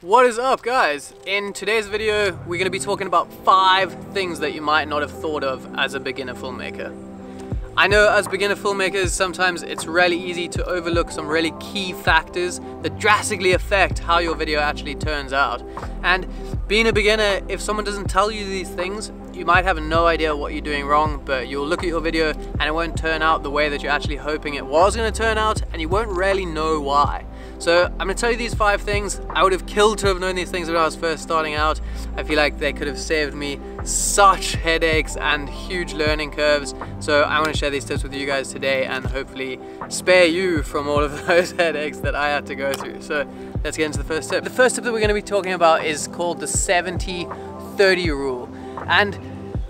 What is up, guys? In today's video we're going to be talking about 5 things that you might not have thought of as a beginner filmmaker. I know as beginner filmmakers sometimes it's really easy to overlook some really key factors that drastically affect how your video actually turns out. And being a beginner, if someone doesn't tell you these things, you might have no idea what you're doing wrong, but you'll look at your video and it won't turn out the way that you're actually hoping it was going to turn out, and you won't really know why. So I'm going to tell you these 5 things. I would have killed to have known these things when I was first starting out. I feel like they could have saved me such headaches and huge learning curves. So I want to share these tips with you guys today and hopefully spare you from all of those headaches that I had to go through. So let's get into the first tip. The first tip that we're going to be talking about is called the 70-30 rule. And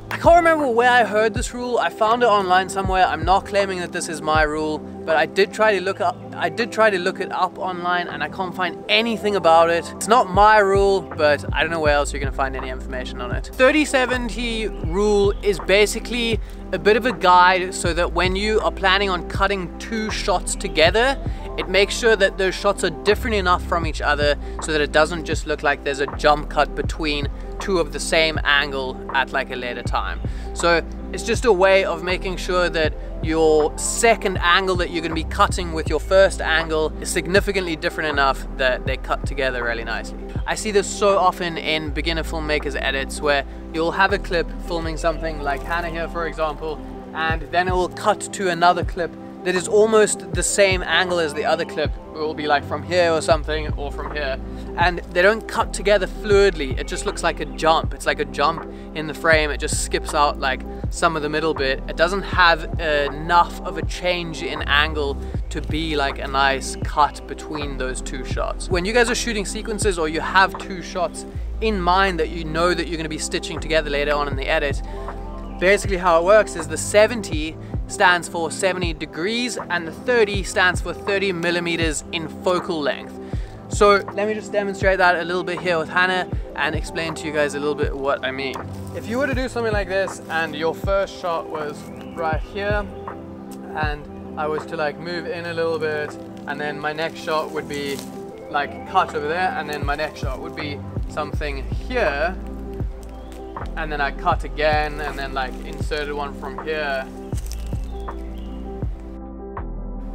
I can't remember where I heard this rule. I found it online somewhere. I'm not claiming that this is my rule, but I did try to look it up online and I can't find anything about it. It's not my rule, but I don't know where else you're gonna find any information on it. 30-70 rule is basically a bit of a guide so that when you are planning on cutting 2 shots together, it makes sure that those shots are different enough from each other so that it doesn't just look like there's a jump cut between 2 of the same angle at like a later time. So it's just a way of making sure that your second angle that you're going to be cutting with your first angle is significantly different enough that they cut together really nicely. I see this so often in beginner filmmakers edits where you'll have a clip filming something like Hannah here, for example, and then it will cut to another clip that is almost the same angle as the other clip. It will be like from here or something, or from here. And they don't cut together fluidly. It just looks like a jump. It's like a jump in the frame. It just skips out like some of the middle bit. It doesn't have enough of a change in angle to be like a nice cut between those 2 shots. When you guys are shooting sequences or you have 2 shots in mind that you know that you're gonna be stitching together later on in the edit, basically how it works is the 70 stands for 70 degrees and the 30 stands for 30 millimeters in focal length. So let me just demonstrate that a little bit here with Hannah and explain to you guys a little bit what I mean. If you were to do something like this and your first shot was right here and I was to like move in a little bit, and then my next shot would be like cut over there, and then my next shot would be something here, and then I cut again and then like inserted one from here.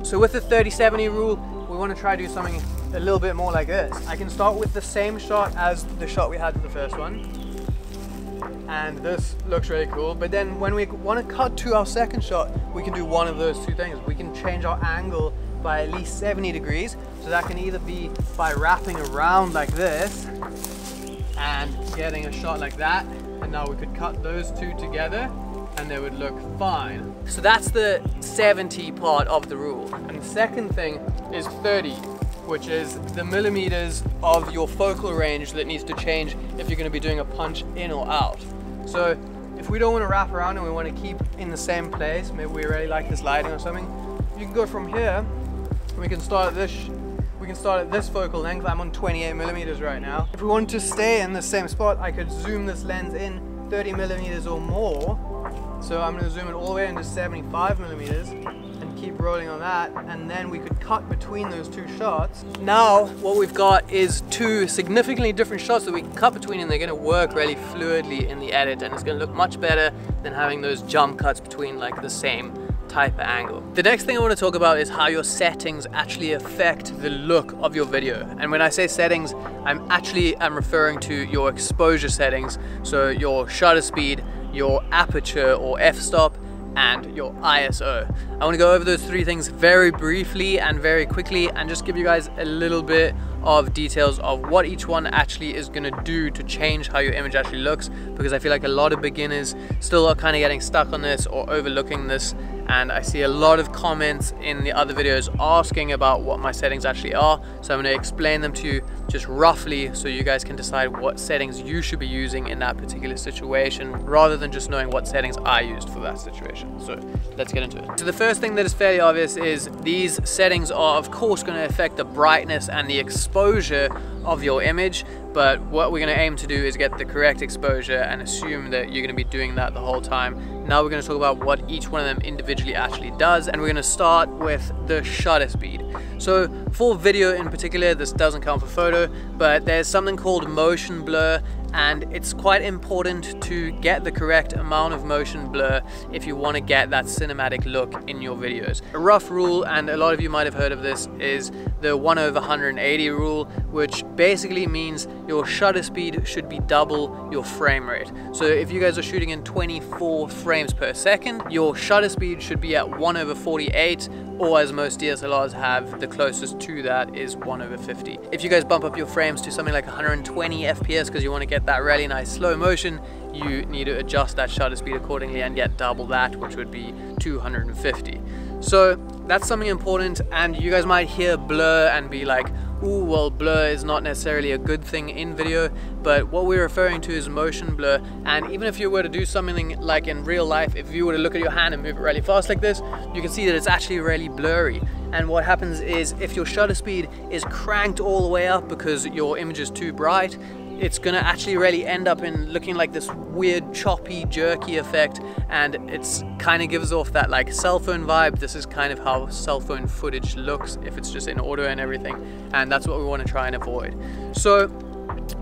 So with the 30-70 rule, we want to try to do something a little bit more like this. I can start with the same shot as the shot we had for the first one, and this looks really cool, but then when we want to cut to our second shot, we can do one of those 2 things. We can change our angle by at least 70 degrees, so that can either be by wrapping around like this and getting a shot like that, and now we could cut those 2 together and they would look fine. So that's the 70 part of the rule. And the second thing is 30, which is the millimeters of your focal range that needs to change if you're going to be doing a punch in or out. So if we don't want to wrap around and we want to keep in the same place, maybe we really like this lighting or something, you can go from here. We can start at this focal length. I'm on 28 millimeters right now. If we wanted to stay in the same spot, I could zoom this lens in 30 millimeters or more. So I'm going to zoom it all the way into 75 millimeters and keep rolling on that, and then we could cut between those 2 shots. Now what we've got is 2 significantly different shots that we can cut between, and they're going to work really fluidly in the edit, and it's going to look much better than having those jump cuts between like the same type of angle. The next thing I want to talk about is how your settings actually affect the look of your video. And when I say settings, I'm referring to your exposure settings, so your shutter speed, your aperture or f-stop, and your ISO. I want to go over those 3 things very briefly and very quickly and just give you guys a little bit of details of what each one actually is going to do to change how your image actually looks, because I feel like a lot of beginners still are kind of getting stuck on this or overlooking this, and I see a lot of comments in the other videos asking about what my settings actually are. So I'm going to explain them to you just roughly so you guys can decide what settings you should be using in that particular situation, rather than just knowing what settings I used for that situation. So let's get into it. So the first thing that is fairly obvious is these settings are of course going to affect the brightness and the exposure exposure of your image, but what we're going to aim to do is get the correct exposure and assume that you're going to be doing that the whole time. Now we're going to talk about what each one of them individually actually does, and we're going to start with the shutter speed. So for video in particular, this doesn't count for photo, but there's something called motion blur, and it's quite important to get the correct amount of motion blur if you want to get that cinematic look in your videos. A rough rule, and a lot of you might have heard of this, is the 1/180 rule, which basically means your shutter speed should be double your frame rate. So if you guys are shooting in 24 frames per second, your shutter speed should be at 1/48, or as most DSLRs have, the closest to that is 1/50. If you guys bump up your frames to something like 120 FPS because you want to get that really nice slow motion, you need to adjust that shutter speed accordingly and get double that, which would be 250. So that's something important, and you guys might hear blur and be like, ooh, well, blur is not necessarily a good thing in video, but what we're referring to is motion blur. And even if you were to do something like in real life, if you were to look at your hand and move it really fast like this, you can see that it's actually really blurry. And what happens is, if your shutter speed is cranked all the way up because your image is too bright, it's gonna actually really end up in looking like this weird choppy jerky effect, and it's kind of gives off that like cell phone vibe. This is kind of how cell phone footage looks if it's just in auto and everything, and that's what we want to try and avoid. So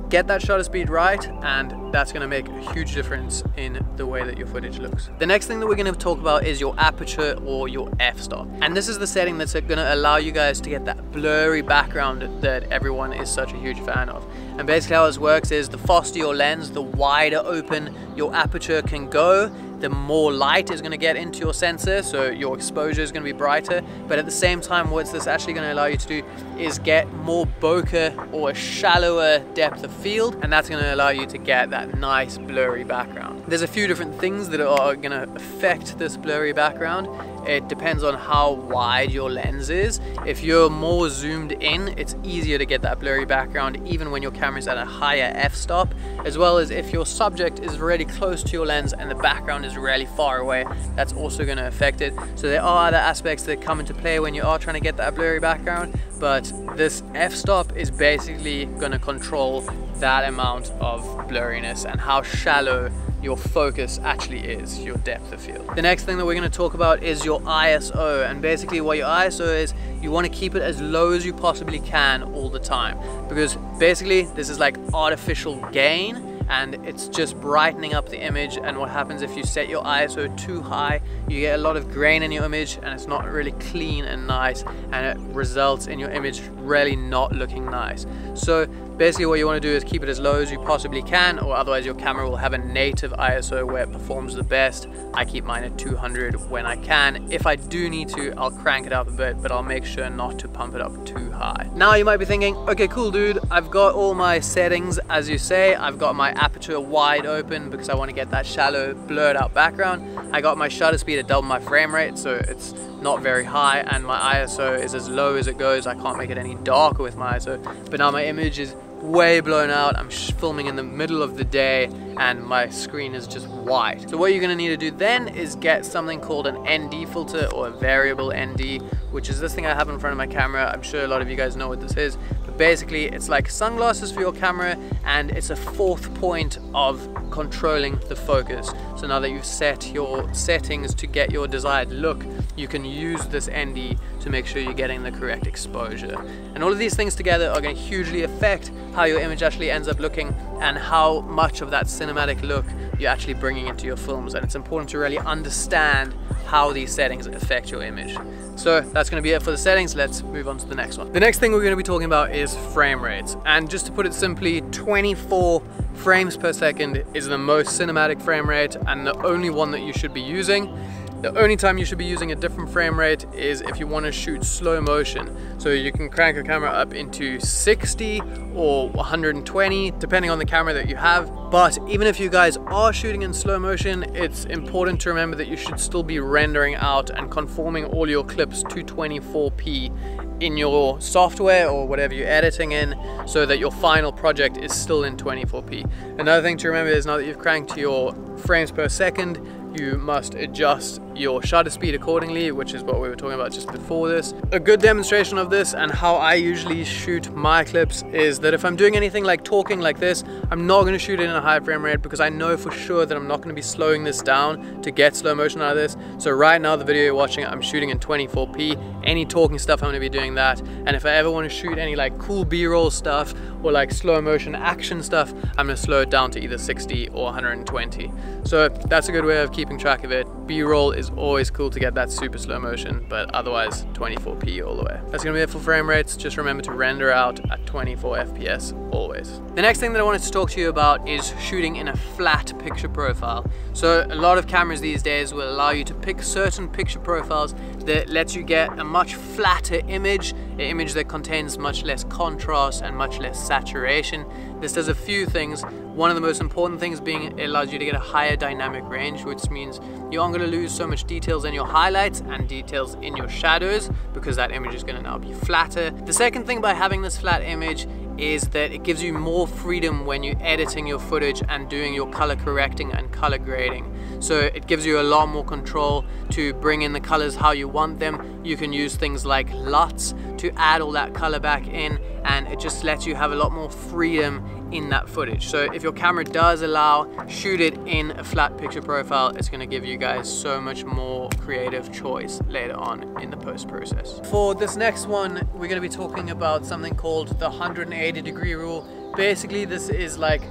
get that shutter speed right, and that's going to make a huge difference in the way that your footage looks. The next thing that we're going to talk about is your aperture or your f-stop, and this is the setting that's going to allow you guys to get that blurry background that everyone is such a huge fan of. And basically how this works is, the faster your lens, the wider open your aperture can go, the more light is going to get into your sensor, so your exposure is going to be brighter. But at the same time, what this actually going to allow you to do is get more bokeh, or a shallower depth of field, and that's going to allow you to get that nice blurry background. There's a few different things that are going to affect this blurry background. It depends on how wide your lens is. If you're more zoomed in, it's easier to get that blurry background even when your camera's at a higher f-stop, as well as if your subject is really close to your lens and the background is really far away, that's also going to affect it. So there are other aspects that come into play when you are trying to get that blurry background, but this f-stop is basically going to control that amount of blurriness and how shallow your focus actually is, your depth of field. The next thing that we're going to talk about is your ISO, and basically what your ISO is, you want to keep it as low as you possibly can all the time, because basically this is like artificial gain, and it's just brightening up the image. And what happens if you set your ISO too high, you get a lot of grain in your image, and it's not really clean and nice, and it results in your image really not looking nice. So basically what you want to do is keep it as low as you possibly can, or otherwise your camera will have a native ISO where it performs the best. I keep mine at 200 when I can. If I do need to, I'll crank it up a bit, but I'll make sure not to pump it up too high. Now you might be thinking, okay, cool dude, I've got all my settings as you say. I've got my aperture wide open because I want to get that shallow blurred out background. I got my shutter speed at double my frame rate, so it's not very high, and my ISO is as low as it goes. I can't make it any darker with my ISO, but now my image is way blown out. I'm filming in the middle of the day and my screen is just white. So what you're going to need to do then is get something called an ND filter, or a variable ND, which is this thing I have in front of my camera. I'm sure a lot of you guys know what this is, but basically it's like sunglasses for your camera, and it's a fourth point of controlling the focus. So now that you've set your settings to get your desired look, you can use this ND to make sure you're getting the correct exposure. And all of these things together are going to hugely affect how your image actually ends up looking, and how much of that cinematic look you're actually bringing into your films. And it's important to really understand how these settings affect your image. So that's going to be it for the settings. Let's move on to the next one. The next thing we're going to be talking about is frame rates. And just to put it simply, 24 frames per second is the most cinematic frame rate, and the only one that you should be using. The only time you should be using a different frame rate is if you want to shoot slow motion. So you can crank your camera up into 60 or 120, depending on the camera that you have. But even if you guys are shooting in slow motion, it's important to remember that you should still be rendering out and conforming all your clips to 24p in your software or whatever you're editing in, so that your final project is still in 24p. Another thing to remember is, now that you've cranked your frames per second, you must adjust your shutter speed accordingly, which is what we were talking about just before this. A good demonstration of this and how I usually shoot my clips is that if I'm doing anything like talking like this, I'm not going to shoot it in a high frame rate because I know for sure that I'm not going to be slowing this down to get slow motion out of this. So right now the video you're watching, I'm shooting in 24p. Any talking stuff, I'm going to be doing that. And if I ever want to shoot any like cool B-roll stuff or like slow motion action stuff, I'm going to slow it down to either 60 or 120. So that's a good way of keeping track of it. B-roll is always cool to get that super slow motion, but otherwise 24p all the way. That's gonna be it for frame rates. Just remember to render out at 24 FPS always. The next thing that I wanted to talk to you about is shooting in a flat picture profile. So a lot of cameras these days will allow you to pick certain picture profiles that lets you get a much flatter image, an image that contains much less contrast and much less saturation. This does a few things. One of the most important things being it allows you to get a higher dynamic range, which means you aren't going to lose so much details in your highlights and details in your shadows because that image is going to now be flatter. The second thing by having this flat image is that it gives you more freedom when you're editing your footage and doing your color correcting and color grading. So it gives you a lot more control to bring in the colors how you want them. You can use things like LUTs to add all that color back in, and it just lets you have a lot more freedom in that footage. So if your camera does allow, shoot it in a flat picture profile. It's going to give you guys so much more creative choice later on in the post process. For this next one, we're going to be talking about something called the 180 degree rule. Basically, this is like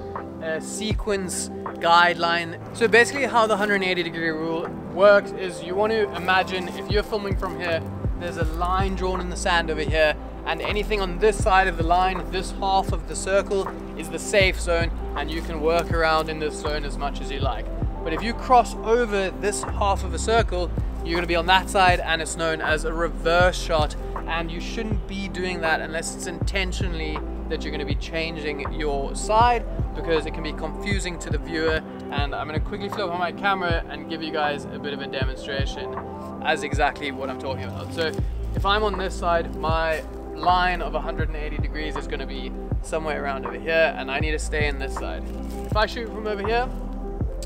a sequence guideline. So basically how the 180 degree rule works is you want to imagine if you're filming from here, there's a line drawn in the sand over here, and anything on this side of the line, this half of the circle, is the safe zone, and you can work around in this zone as much as you like. But if you cross over this half of a circle, you're going to be on that side, and it's known as a reverse shot, and you shouldn't be doing that unless it's intentionally that you're going to be changing your side, because it can be confusing to the viewer. And I'm going to quickly flip on my camera and give you guys a bit of a demonstration as exactly what I'm talking about. So if I'm on this side, my line of 180 degrees is going to be somewhere around over here, and I need to stay in this side. If I shoot from over here,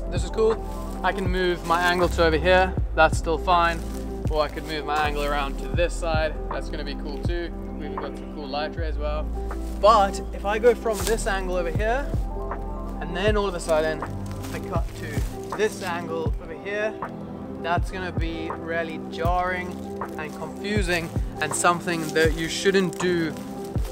this is cool. I can move my angle to over here, that's still fine. Or I could move my angle around to this side, that's going to be cool too. We've even got some cool light ray as well. But if I go from this angle over here, and then all of a sudden I cut to this angle over here, that's going to be really jarring and confusing, and something that you shouldn't do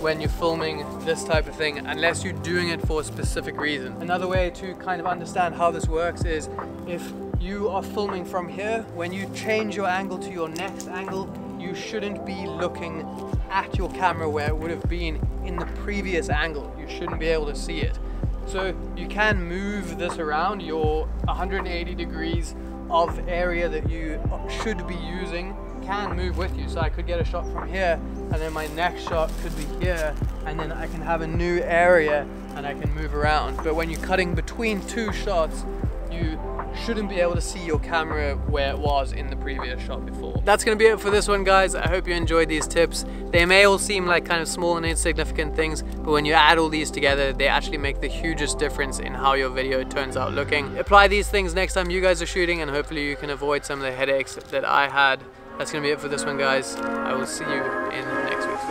when you're filming this type of thing unless you're doing it for a specific reason. Another way to kind of understand how this works is if you are filming from here, when you change your angle to your next angle, you shouldn't be looking at your camera where it would have been in the previous angle. You shouldn't be able to see it. So you can move this around. Your 180 degrees of area that you should be using can move with you. So I could get a shot from here, and then my next shot could be here, and then I can have a new area and I can move around. But when you're cutting between two shots, you shouldn't be able to see your camera where it was in the previous shot before. That's gonna be it for this one, guys. I hope you enjoyed these tips. They may all seem like kind of small and insignificant things, but when you add all these together, they actually make the hugest difference in how your video turns out looking. Apply these things next time you guys are shooting, and hopefully you can avoid some of the headaches that I had. That's gonna be it for this one, guys. I will see you in next week's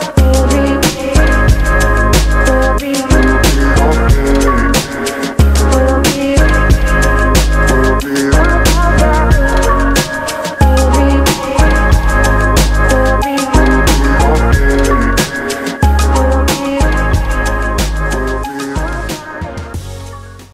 video.